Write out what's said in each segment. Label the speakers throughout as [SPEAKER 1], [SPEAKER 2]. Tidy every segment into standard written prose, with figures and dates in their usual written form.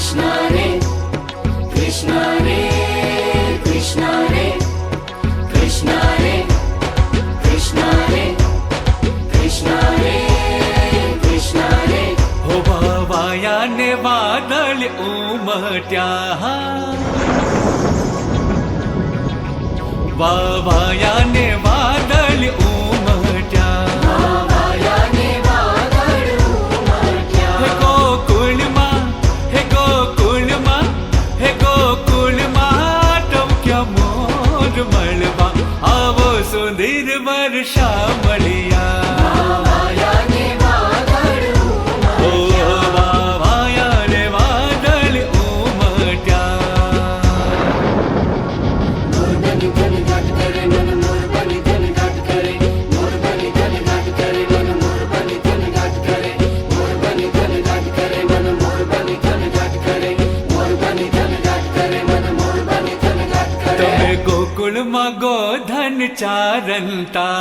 [SPEAKER 1] Krishna Re, Krishna Re, Krishna Re, Krishna Re, Krishna Re, Krishna Re, Krishna Re.
[SPEAKER 2] हो वायाने वादळ उमट्या वायाने वादळ उमट्या
[SPEAKER 1] वायाने वादळ उमट्या.
[SPEAKER 2] हे गोकुळमा हे गोकुळमा हे गोकुळमा टवक्या मोर मळवा आवो सुंदर वर्षा मळिया
[SPEAKER 1] वायाने वादळ उमट्या.
[SPEAKER 2] वायाने वादळ उमट्या
[SPEAKER 1] मोरबनी धन घाट करे मन मोरबनी धन घाट करे मोरबनी धन घाट करे मन मोरबनी धन घाट करे मोरबनी धन घाट करे मन मोरबनी धन घाट करे मोरबनी धन घाट करे मन मोरबनी धन घाट करे.
[SPEAKER 2] તમે ગોકુળમાં ગોધન ચારંતા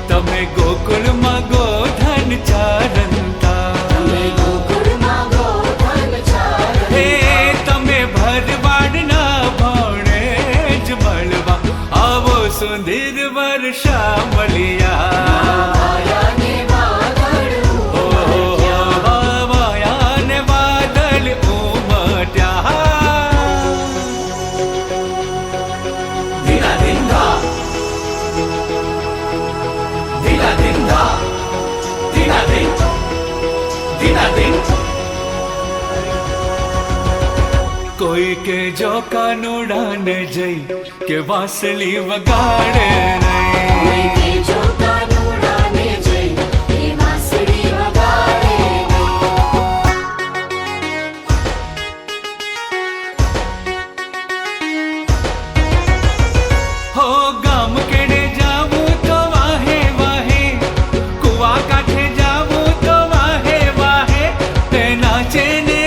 [SPEAKER 2] તમે ગોકુળમાં ગોધન ચારંતા
[SPEAKER 1] તમે ગોકુળમાં ગોધન ચારંતા.
[SPEAKER 2] હે તમે ભરવાડના ભાણે જ મળવા આવો સુંદર વર્ષા મળ્યા
[SPEAKER 1] વાયાને વાદળ ઉમટ્યા.
[SPEAKER 2] વાયાને વાદળ ઉમટ્યા
[SPEAKER 1] ધીરા ધીંધા ધીરા ધીંધા ધીરા ધીં ધીરા ધીં.
[SPEAKER 2] કોઈ કે જો કાનુડાને જઈ કે વાંસળી વગાડે નહીં
[SPEAKER 1] કોઈ કે જો કાનુડાને જઈ એ વાંસળી વગાડે નહીં.
[SPEAKER 2] હો ગામ કેડે જાવું તો વાહે વાહે કુવા કાંઠે જાવું તો વાહે વાહે તે નાચે ને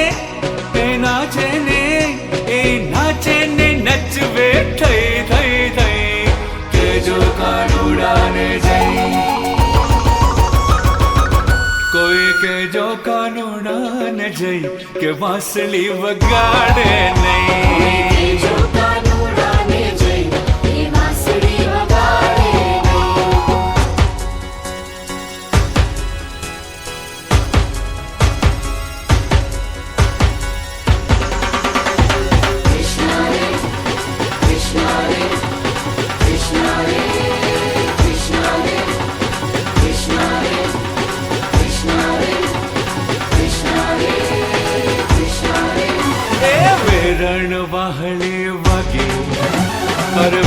[SPEAKER 2] એ નાચે ને નચવે થઈ થઈ થઈ કે જો કાનુડાને જઈ કોઈ કે જો કાનુડાને જઈ કે વાંસળી વગાડે નહીં
[SPEAKER 1] કોઈ કે જો કાનુડાને જઈ એ વાંસળી વગાડે નહીં. Krishna Re, Krishna Re, Krishna Re, Krishna Re, Krishna Re, Krishna Re, Krishna Re, Krishna Re.
[SPEAKER 2] એ વેરણ વાહળી વાગી અરે